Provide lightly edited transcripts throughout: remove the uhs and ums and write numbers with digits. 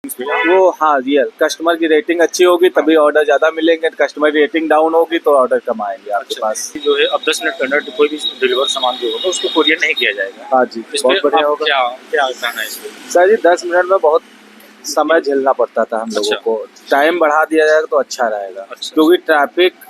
वो हाँ real customer की रेटिंग अच्छी होगी तभी ऑर्डर ज़्यादा मिलेंगे, कस्टमर की रेटिंग डाउन होगी तो ऑर्डर कम आएंगे आपके पास। जो है अब 10 मिनट के अंदर कोई भी डिलीवर सामान जो होगा उसको कोरियर नहीं किया जाएगा। हाँ जी, इस पे बहुत बढ़िया आप होगा। क्या क्या कहना है इस पे? सर जी 10 मिनट में बहुत समय झेलना पड़ता था हम लोगों अच्छा। को, टाइम बढ़ा दिया जाएगा तो अच्छा रहेगा। अच्छा। क्योंकि ट्रैफिक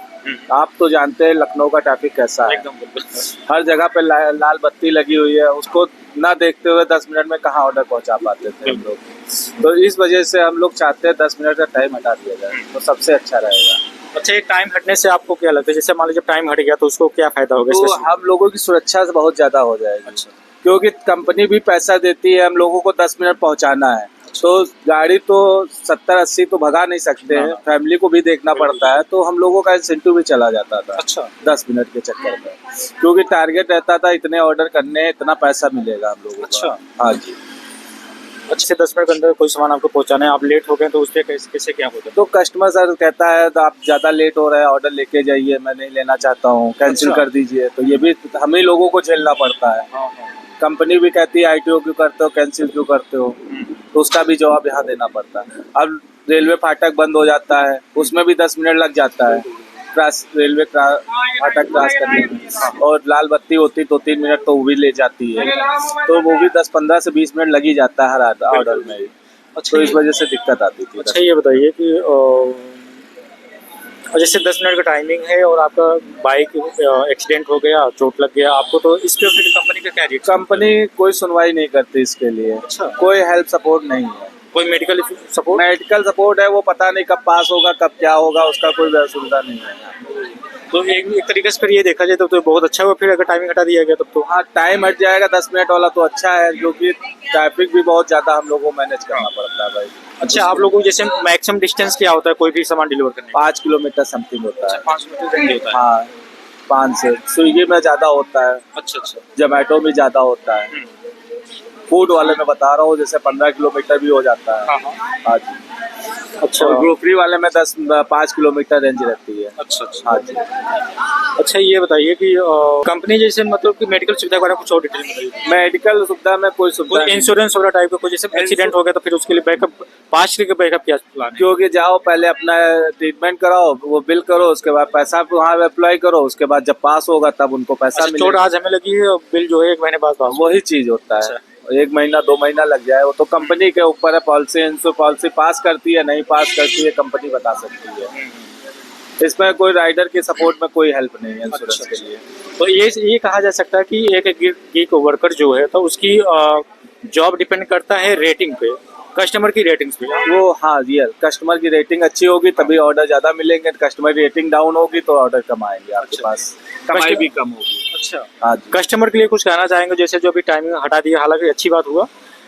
आप तो जानते हैं लखनऊ का ट्रैफिक कैसा है, एकदम बिल्कुल। हर जगह पे लाल बत्ती लगी हुई है, उसको ना देखते हुए 10 मिनट में कहाँ ऑर्डर पहुंचा पाते थे हम लोग। तो इस वजह से हम लोग चाहते हैं 10 मिनट का टाइम हटा दिया जाए तो सबसे अच्छा रहेगा। अच्छा, ये टाइम हटने से आपको क्या लगता है? जैसे मान लीजिए टाइम हट गया तो उसको क्या फायदा होगा तो इससे? हम लोगों की सुरक्षा से बहुत ज्यादा हो जाएगी। अच्छा। क्योंकि कंपनी भी पैसा देती है, हम लोगों को 10 मिनट पहुंचाना है, तो गाड़ी तो 70-80 तो भगा नहीं सकते हैं, फैमिली को भी देखना पड़ता है, तो हम लोगों का इंसेंटिव भी चला जाता था। अच्छा। 10 मिनट के चक्कर में, क्योंकि टारगेट रहता था इतने ऑर्डर करने इतना पैसा मिलेगा हम लोगों को। अच्छा। हाँ जी। अच्छे 10 मिनट के अंदर कोई सामान आपको पहुंचाना है, आप लेट हो गए तो उस पर कैसे क्या होता है? तो कस्टमर सर कहता है तो आप ज़्यादा लेट हो रहे हैं, ऑर्डर लेके जाइए, मैं नहीं लेना चाहता हूँ, कैंसिल अच्छा। कर दीजिए, तो ये भी हम ही लोगों को झेलना पड़ता है। हाँ हाँ। कंपनी भी कहती है आईटीओ क्यों करते हो, कैंसिल क्यों करते हो, तो उसका भी जवाब यहाँ देना पड़ता है। अब रेलवे फाटक बंद हो जाता है, उसमें भी 10 मिनट लग जाता है रेलवे फाटक क्रॉस करने में, और लाल बत्ती होती तो 3 मिनट तो वो भी ले जाती है, तो वो भी 10-15 से 20 मिनट लग ही जाता है हर ऑर्डर में। अच्छा, तो इस वजह से दिक्कत आती थी। अच्छा ये बताइए कि जैसे 10 मिनट का टाइमिंग है और आपका बाइक एक्सीडेंट हो गया, चोट लग गया आपको, तो इस पे फिर कंपनी का क्या रिएक्शन? कंपनी कोई सुनवाई नहीं करती इसके लिए। अच्छा। कोई हेल्प सपोर्ट नहीं है। कोई मेडिकल सपोर्ट? मेडिकल सपोर्ट है, वो पता नहीं कब पास होगा कब क्या होगा, उसका कोई सुविधा नहीं है। तो एक तरीके से फिर ये देखा जाए तो बहुत अच्छा हुआ फिर अगर टाइमिंग हटा दिया गया तब तो। हाँ टाइम हट जाएगा 10 मिनट वाला तो अच्छा है, क्योंकि ट्रैफिक भी बहुत ज्यादा हम लोगों को मैनेज करना पड़ता है भाई। अच्छा, आप लोगों को जैसे मैक्सिमम डिस्टेंस क्या होता है कोई भी सामान डिलीवर करने? 5 किलोमीटर समथिंग होता है। 5 मीटर रेंज होता है। हाँ 5 से। स्विगी में ज्यादा होता है, अच्छा अच्छा। जोमेटो में ज्यादा होता है, फूड वाले में बता रहा हूँ जैसे 15 किलोमीटर भी हो जाता है। हाँ हाँ जी। अच्छा। और ग्रोसरी वाले में 5 किलोमीटर रेंज रहती है। अच्छा अच्छा। हाँ जी। अच्छा ये बताइए कि कंपनी जैसे मतलब कि मेडिकल सुविधा के बारे में कुछ और डिटेल बताइए। मेडिकल सुविधा में कोई सुविधा कोई इंश्योरेंस वगैरह टाइप का कोई जैसे एक्सीडेंट हो गया तो फिर उसके लिए बैकअप 5 के बैकअप क्या प्लान है? क्योंकि जाओ पहले अपना ट्रीटमेंट कराओ, वो बिल करो, उसके बाद पैसा वहाँ अप्लाई करो, उसके बाद जब पास होगा तब उनको पैसा अच्छा, चोट मिलेगा। आज हमें लगी है, बिल जो है 1 महीने बाद पास। वही चीज होता है। अच्छा। 1 महीना 2 महीना लग जाए वो तो कंपनी के ऊपर है, पॉलिसी इंश्योरेंस पॉलिसी पास करती है नहीं पास करती है कंपनी बता सकती है। इसमें कोई राइडर की सपोर्ट में कोई हेल्प नहीं है इंश्योरेंस के लिए। तो ये कहा जा सकता है कि एक गिग वर्कर जो है तो उसकी जॉब डिपेंड करता है रेटिंग पे, कस्टमर की रेटिंग्स पे। वो हाँ रियल कस्टमर की रेटिंग अच्छी होगी तभी ऑर्डर ज्यादा मिलेंगे, कस्टमर की रेटिंग डाउन होगी तो ऑर्डर कम आएंगे आपके पास, कमाई भी कम होगी। अच्छा। हाँ जी। कस्टमर के लिए कुछ कहना चाहेंगे जैसे जो अभी टाइमिंग हटा दिया, हालांकि अच्छी बात हुआ,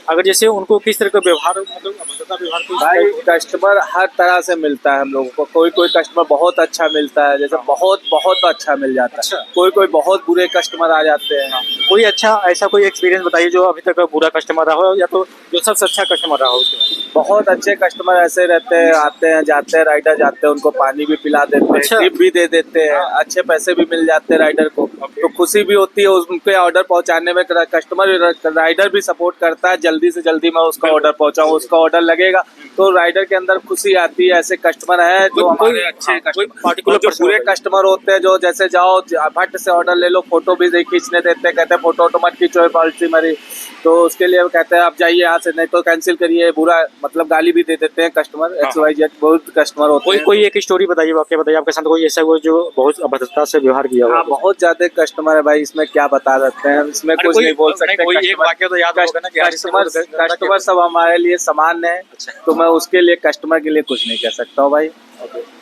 अगर जैसे उनको किस तरह का व्यवहार मतलब अभद्रता व्यवहार भाई कस्टमर हर तरह से मिलता है हम लोगों को, कोई कोई कस्टमर बहुत अच्छा मिलता है, जैसे बहुत बहुत अच्छा मिल जाता है। अच्छा। कोई कोई बहुत बुरे कस्टमर आ जाते हैं। कोई अच्छा ऐसा कोई एक्सपीरियंस बताइए जो अभी तक बुरा कस्टमर रहा हो या तो जो सबसे अच्छा कस्टमर रहा हो उसके। बहुत अच्छे कस्टमर ऐसे रहते हैं, आते हैं जाते हैं, राइडर जाते हैं उनको पानी भी पिला देते हैं, अच्छा। टिप भी दे देते हैं, अच्छे पैसे भी मिल जाते हैं राइडर को, तो खुशी भी होती है उनके ऑर्डर पहुंचाने में। कस्टमर राइडर भी सपोर्ट करता है जल्दी से जल्दी मैं उसका ऑर्डर पहुंचाऊं, उसका ऑर्डर लगेगा तो राइडर के अंदर खुशी आती है। ऐसे कस्टमर है जो हमारे अच्छे कस्टमर, जो पूरे कस्टमर होते हैं जो जैसे जाओ फट से ऑर्डर ले लो, फोटो भी खींचने देते हैं, कहते हैं फोटो ऑटो मत खींचो पॉलिसी मरी, तो उसके लिए कहते हैं आप जाइए यहाँ से नहीं तो कैंसिल करिए, बुरा मतलब गाली भी दे देते हैं कस्टमर। XYZ बहुत कस्टमर होते हैं। कोई एक स्टोरी बताइए, वाकया बताइए आपके साथ कोई ऐसा हुआ जो बहुत अभद्रता से व्यवहार किया हुआ? बहुत ज्यादा कस्टमर है भाई, इसमें क्या बता सकते हैं, इसमें कुछ नहीं बोल सकते। कस्टमर सब हमारे लिए समान है, तो मैं उसके लिए कस्टमर के लिए कुछ नहीं कह सकता हूँ भाई।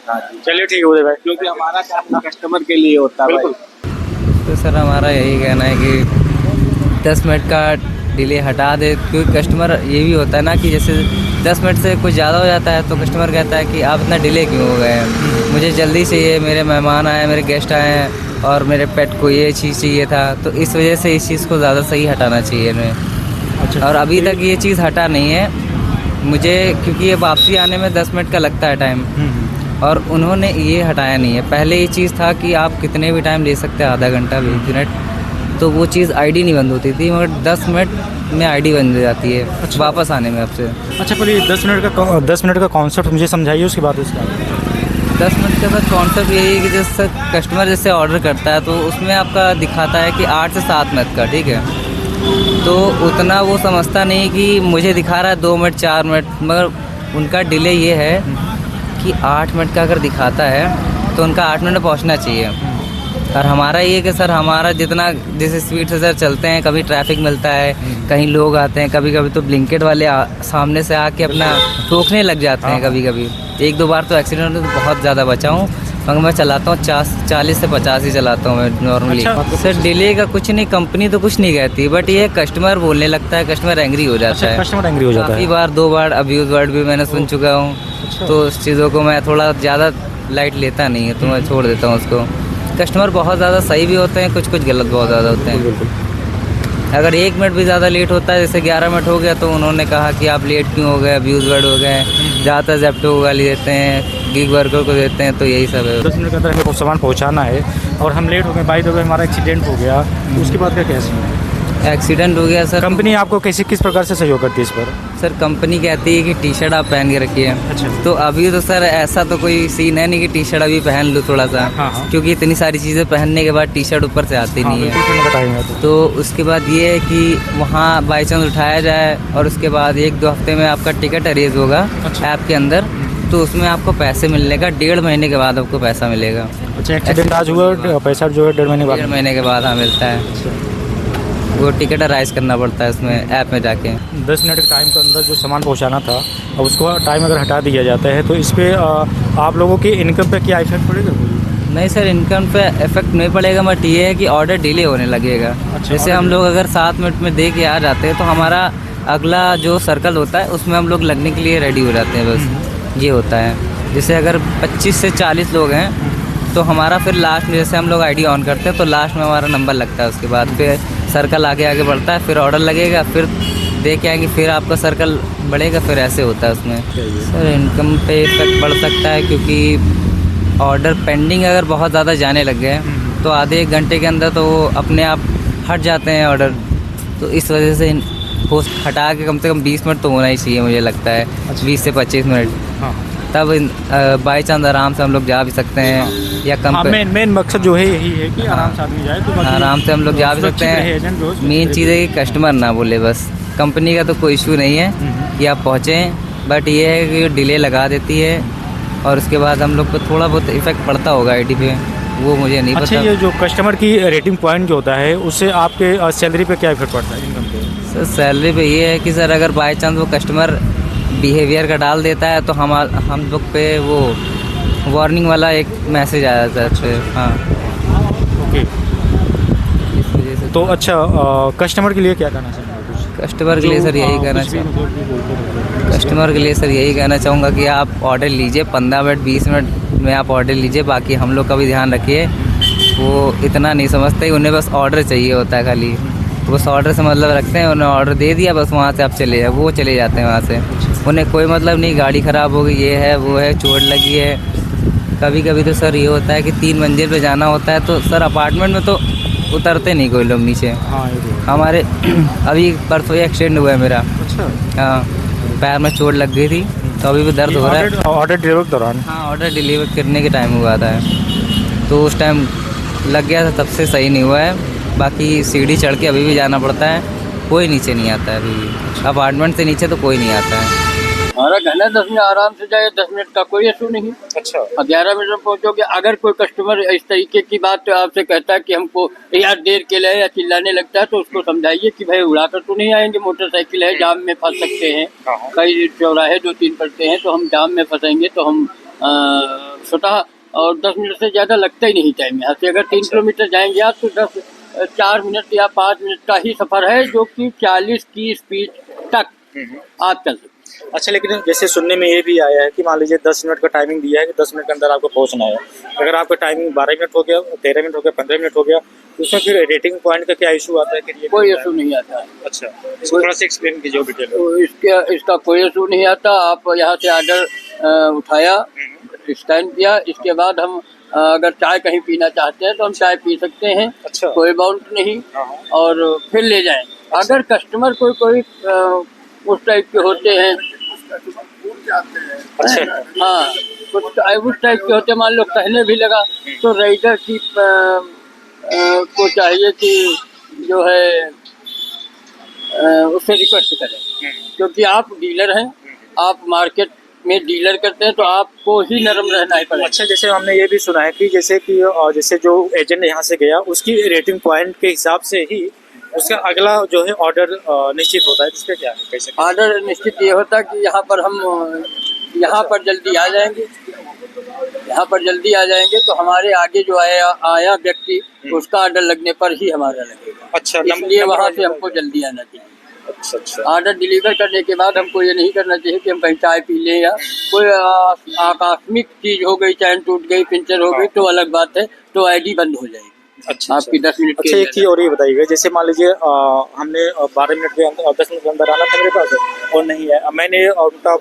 हाँ जी चलिए ठीक है उदय भाई, क्योंकि हमारा काम कस्टमर के लिए होता है भाई। तो सर हमारा यही कहना है कि 10 मिनट का डिले हटा दे, क्योंकि कस्टमर ये भी होता है ना कि जैसे 10 मिनट से कुछ ज़्यादा हो जाता है तो कस्टमर कहता है कि आप इतना डिले क्यों हो गए हैं, मुझे जल्दी चाहिए, मेरे मेहमान आए, मेरे गेस्ट आए हैं और मेरे पेट को ये चीज़ चाहिए था, तो इस वजह से इस चीज़ को ज़्यादा सही हटाना चाहिए हमें। अच्छा। और अभी तक ये चीज़ हटा नहीं है मुझे, क्योंकि ये वापसी आने में 10 मिनट का लगता है टाइम, और उन्होंने ये हटाया नहीं है। पहले ये चीज़ था कि आप कितने भी टाइम ले सकते हैं, आधा घंटा 20 मिनट, तो वो चीज़ आईडी नहीं बंद होती थी, मगर 10 मिनट में आईडी बन जाती है वापस आने में आपसे। अच्छा, पहले 10 मिनट का कॉन्सेप्ट मुझे समझाइए, उसके बाद उसका 10 मिनट का सर कॉन्सेप्ट यही है कि जैसे कस्टमर जैसे ऑर्डर करता है तो उसमें आपका दिखाता है कि 8 से 7 मिनट का, ठीक है। तो उतना वो समझता नहीं कि मुझे दिखा रहा है 2 मिनट 4 मिनट, मगर उनका डिले ये है कि 8 मिनट का अगर दिखाता है तो उनका 8 मिनट में पहुंचना चाहिए। और हमारा ये है कि सर हमारा जितना जैसे स्पीड से सर चलते हैं, कभी ट्रैफिक मिलता है, कहीं लोग आते हैं, कभी कभी तो ब्लिंकेट वाले सामने से आके अपना ठोकने लग जाते हैं। कभी कभी 1-2 बार तो एक्सीडेंट तो बहुत ज़्यादा बचा हूँ, मगर मैं चलाता हूँ 40 से 50 ही चलाता हूँ मैं नॉर्मली। सर डिले का कुछ नहीं, कंपनी तो कुछ नहीं कहती, बट ये कस्टमर बोलने लगता है, कस्टमर एंग्री हो जाता है। कस्टमर एंग्री हो जाता है। काफ़ी बार 2 बार अब्यूज़ वर्ड भी मैंने सुन चुका हूँ, तो उस चीज़ों को मैं थोड़ा ज़्यादा लाइट लेता नहीं है, तो मैं छोड़ देता हूँ उसको। कस्टमर बहुत ज़्यादा सही भी होते हैं, कुछ गलत बहुत ज़्यादा होते हैं। अगर 1 मिनट भी ज़्यादा लेट होता है, जैसे 11 मिनट हो गया, तो उन्होंने कहा कि आप लेट क्यों हो गए, अब्यूज़ वर्ड हो गए, ज़्यादातर जेप्टो को गाली देते हैं, गिग वर्कर को देते हैं, तो यही सब है। 10 मिनट के अंदर हमें सामान पहुंचाना है और हम लेट हो गए, बाई द वे हमारा एक्सीडेंट हो गया, तो उसके बाद का कैसे है? एक्सीडेंट हो गया सर। कंपनी आपको किस प्रकार से सहयोग करती है इस पर? सर कंपनी कहती है कि टी शर्ट आप पहन के रखिए। अच्छा। तो अभी तो सर ऐसा तो कोई सीन है नहीं कि टी शर्ट अभी पहन लूँ थोड़ा सा, हाँ। क्योंकि इतनी सारी चीज़ें पहनने के बाद टी शर्ट ऊपर से आती नहीं है। तो उसके बाद ये है कि वहाँ बाई चांस उठाया जाए और उसके बाद 1-2 हफ्ते में आपका टिकट अरेज होगा ऐप के अंदर, तो उसमें आपको पैसे मिलने का 1.5 महीने के बाद आपको पैसा मिलेगा। अच्छा, एक्सीडेंट आज हुआ, पैसा जो है 1.5 महीने के बाद हाँ मिलता है। वो टिकट अराइज करना पड़ता है उसमें ऐप में जाके। 10 मिनट के टाइम के अंदर जो सामान पहुंचाना था, अब उसको टाइम अगर हटा दिया जाता है तो इस पर आप लोगों की इनकम पे क्या इफेक्ट पड़ेगा? नहीं सर, इनकम पे इफेक्ट नहीं पड़ेगा, बट ये है कि ऑर्डर डिले होने लगेगा। जैसे हम लोग अगर 7 मिनट में दे के आ जाते हैं तो हमारा अगला जो सर्कल होता है उसमें हम लोग लगने के लिए रेडी हो जाते हैं, बस ये होता है। जैसे अगर 25 से 40 लोग हैं तो हमारा फिर लास्ट में जैसे हम लोग आईडी ऑन करते हैं तो लास्ट में हमारा नंबर लगता है, उसके बाद फिर सर्कल आगे बढ़ता है, फिर ऑर्डर लगेगा, फिर दे के आएंगे, फिर आपका सर्कल बढ़ेगा, फिर ऐसे होता है उसमें। सर इनकम पे इफेक्ट पड़ सकता है, क्योंकि ऑर्डर पेंडिंग अगर बहुत ज़्यादा जाने लग गए तो आधे 1 घंटे के अंदर तो वो अपने आप हट जाते हैं ऑर्डर, तो इस वजह से पोस्ट हटा के कम से कम 20 मिनट तो होना ही चाहिए मुझे लगता है। 20 से 25 मिनट तब बाई चांस आराम से हम लोग जा भी सकते हैं, या कम मेन मकसद जो है यही है कि आराम से आदमी जाए, तो आराम से हम लोग जा भी सकते हैं। मेन चीज़ है कि कस्टमर ना बोले, बस कंपनी का तो कोई इशू नहीं है कि आप पहुँचें, बट ये है कि डिले लगा देती है और उसके बाद हम लोग को थोड़ा बहुत इफेक्ट पड़ता होगा आईडी पे, वो मुझे नहीं पता। अच्छा, ये जो कस्टमर की रेटिंग पॉइंट जो होता है उससे आपके सैलरी पे क्या इफेक्ट पड़ता है, इनकम पे? सर सैलरी पे ये है कि सर अगर बाई चांस वो कस्टमर बिहेवियर का डाल देता है तो हम लोग पे वो वार्निंग वाला एक मैसेज आया था। हाँ ओके, इस वजह से तो अच्छा कस्टमर के लिए क्या कहना चाहेंगे? कस्टमर के लिए सर यही कहना चाहूँगा, कस्टमर के लिए सर यही कहना चाहूँगा कि आप ऑर्डर लीजिए, 15 मिनट 20 मिनट में आप ऑर्डर लीजिए, बाकी हम लोग का भी ध्यान रखिए। वो इतना नहीं समझते, उन्हें बस ऑर्डर चाहिए होता है खाली, तो बस ऑर्डर से मतलब रखते हैं, उन्हें ऑर्डर दे दिया बस वहाँ से आप चले जाए, वो चले जाते हैं वहाँ से, उन्हें कोई मतलब नहीं गाड़ी ख़राब हो गई, ये है वो है, चोट लगी है। कभी कभी तो सर ये होता है कि 3 मंजिल पे जाना होता है तो सर अपार्टमेंट में तो उतरते नहीं कोई लोग नीचे। हमारे अभी परसों एक्सीडेंट हुआ है मेरा। अच्छा। हाँ, पैर में चोट लग गई थी तो अभी भी दर्द हो रहा है। ऑर्डर डिलीवर के दौरान? हाँ, ऑर्डर डिलीवर करने के टाइम हुआ था, तो उस टाइम लग गया था, तब से सही नहीं हुआ है। बाकी सीढ़ी चढ़ के अभी भी जाना पड़ता है, कोई नीचे नहीं आता है अभी भी, अपार्टमेंट से नीचे तो कोई नहीं आता है। हमारा कहना है 10 मिनट आराम से जाए, 10 मिनट का कोई इशू नहीं। अच्छा। 11 मिनट में पहुंचोगे। अगर कोई कस्टमर इस तरीके की बात आपसे कहता है कि हमको यार देर के लिए या चिल्लाने लगता है, तो उसको समझाइए कि भाई उड़ाकर तो नहीं आएंगे, मोटरसाइकिल है, जाम में फंस सकते हैं, कई चौराहे 2-3 पड़ते हैं, तो हम जाम में फंसेंगे तो हम स्वतः, और 10 मिनट से ज़्यादा लगता ही नहीं टाइम यहाँ से। अगर 3 किलोमीटर जाएंगे आप तो 4 मिनट या 5 मिनट का ही सफ़र है, जो कि 40 की स्पीड तक आप चल सकते। अच्छा, लेकिन जैसे सुनने में ये भी आया है कि मान लीजिए 10 मिनट का टाइमिंग दिया है कि 10 मिनट के अंदर आपको पहुंचना है, अगर आपका टाइमिंग 12 मिनट हो गया, 13 मिनट हो गया, 15 मिनट हो गया, तो उसमें फिर रेटिंग पॉइंट का क्या इशू आता है? कि कोई इशू नहीं आता है। अच्छा, इसको थोड़ा सा एक्सप्लेन कीजिए डिटेल। तो इसका कोई इशू नहीं आता। आप यहाँ से ऑर्डर उठाया, स्कैन किया, इसके बाद हम अगर चाय कहीं पीना चाहते हैं तो हम चाय पी सकते हैं, अच्छा। कोई बाउंड नहीं, हाँ। और फिर ले जाएं। अगर कस्टमर कोई उस टाइप के होते हैं, अच्छा। हाँ, कुछ उस टाइप के होते हैं, मान लो कहने भी लगा तो राइडर की को चाहिए कि जो है उससे रिक्वेस्ट करें, क्योंकि आप डीलर हैं, आप मार्केट में डीलर करते हैं तो आपको ही नरम रहना ही पड़ेगा। अच्छा, जैसे हमने ये भी सुना है कि जैसे जो एजेंट यहाँ से गया उसकी रेटिंग पॉइंट के हिसाब से ही उसका अगला जो है ऑर्डर निश्चित होता है, जिसका क्या है कैसे? ऑर्डर निश्चित ये होता है कि यहाँ पर हम यहाँ पर जल्दी आ जाएंगे, यहाँ पर जल्दी आ जाएंगे तो हमारे आगे जो आया व्यक्ति उसका ऑर्डर लगने पर ही हमारा लगेगा। अच्छा, इसलिए वहाँ से हमको जल्दी आना चाहिए। अच्छा अच्छा। ऑर्डर डिलीवर करने के बाद हमको ये नहीं करना चाहिए कि हम कहीं चाय पी लें या कोई आकस्मिक चीज हो गई, चैन टूट गई, पंचर हो गई तो अलग बात है, तो आईडी बंद हो जाएगी। अच्छा आपकी 10 मिनट अच्छा, एक चीज़ और ये बताइएगा, जैसे मान लीजिए हमने 12 मिनट के अंदर 10 मिनट के अंदर आना था मेरे पास और नहीं है, मैंने उनका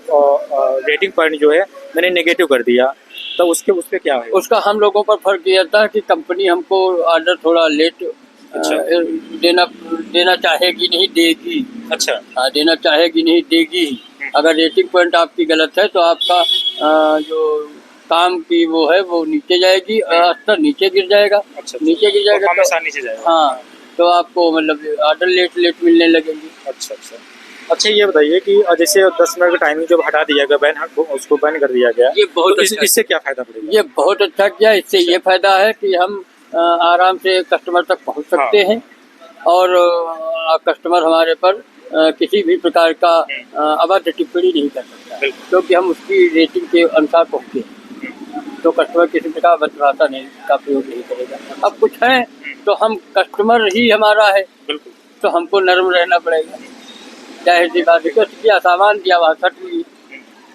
रेटिंग पॉइंट जो है मैंने नेगेटिव कर दिया, तो उस पर क्या है? उसका हम लोगों पर फर्क ये था कि कंपनी हमको ऑर्डर थोड़ा लेट अच्छा। देना चाहेगी नहीं, देगी। अच्छा। हाँ, देना चाहेगी नहीं, देगी ही। अगर रेटिंग पॉइंट आपकी गलत है तो आपका जो काम की वो है वो नीचे जाएगी, स्तर नीचे गिर जाएगा। अच्छा। नीचे गिर जाएगा हमेशा नीचे जाएगा। हाँ, तो आपको मतलब ऑर्डर लेट मिलने लगेंगे। अच्छा अच्छा। अच्छा, ये बताइए कि जैसे 10 मिनट का टाइमिंग जब हटा दिया गया, उसको बैन कर दिया गया, ये बहुत तो अच्छा, इससे क्या फायदा पड़ेगा? ये बहुत अच्छा किया। इससे ये फायदा है कि हम आराम से कस्टमर तक पहुंच सकते हैं और कस्टमर हमारे पर किसी भी प्रकार का अभद्र टिप्पणी नहीं कर सकता, क्योंकि हम उसकी रेटिंग के अनुसार पहुंचे हैं। तो कस्टमर किसी प्रकार अभद्र भाषा नहीं का प्रयोग नहीं करेगा। अब कुछ है तो हम कस्टमर ही हमारा है, तो हमको नरम रहना पड़ेगा। जाहिर सी बात है, कुछ किया, सामान दिया, वहाँ सट ली,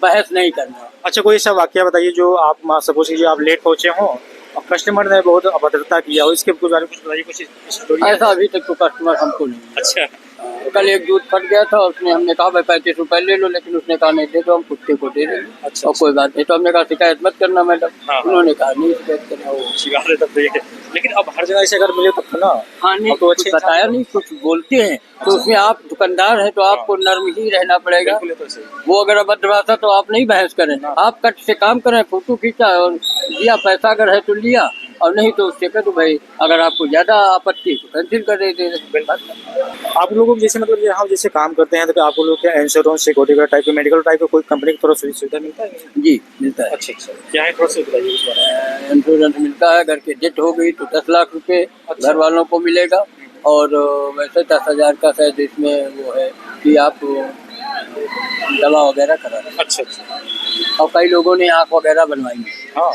बहस नहीं करना। अच्छा, कोई ऐसा वाकया बताइए जो आप सपोज कीजिए आप लेट पहुंचे हो और कस्टमर ने बहुत अभद्रता किया हो, इसके कुछ बारे में कुछ बताइए, कुछ स्टोरी। ऐसा अभी तक तो कस्टमर हमको नहीं है। अच्छा। कल एक दूध फट गया था, उसने हमने कहा भाई 35 रुपए ले लो, लेकिन उसने कहा नहीं दे दो, हम कुत्ते को दे देंगे। अच्छा, और कोई बात नहीं, तो हमने कहा शिकायत मत करना मैडम। हाँ। उन्होंने कहा नहीं शिकायत करना। वो अच्छी बात है, तब तो ये, लेकिन अब हर जगह ऐसे अगर मिले तब तो ना। हाँ, नहीं तो कुछ बताया नहीं, कुछ बोलते हैं तो उसमें आप दुकानदार हैं तो आपको नर्म ही रहना पड़ेगा। वो अगर अभद्र भाषा तो आप नहीं बहस करें, आप कट से काम करें, फोटो खींचा और दिया, पैसा अगर है तो लिया, और नहीं तो उससे कह दो भाई अगर आपको ज्यादा आपत्ति है तो कैंसिल कर दे। आप लोगों को जैसे मतलब यहाँ जैसे काम करते हैं तो आप लोग क्या इंश्योरेंस, सिक्योरिटी टाइप का, मेडिकल टाइप का कोई कंपनी की तरफ से सुविधा मिलता है? जी, मिलता है। अच्छा अच्छा, क्या है थोड़ा सा बताइए इस बारे में। इंश्योरेंस मिलता है, घर की डेथ हो गई तो 10 लाख रुपए घर वालों को मिलेगा, और वैसे 10,000 का शायद इसमें वो है कि आप दवा वगैरह करा। अच्छा अच्छा। और कई लोगों ने आँख वगैरह बनवाई है। हाँ।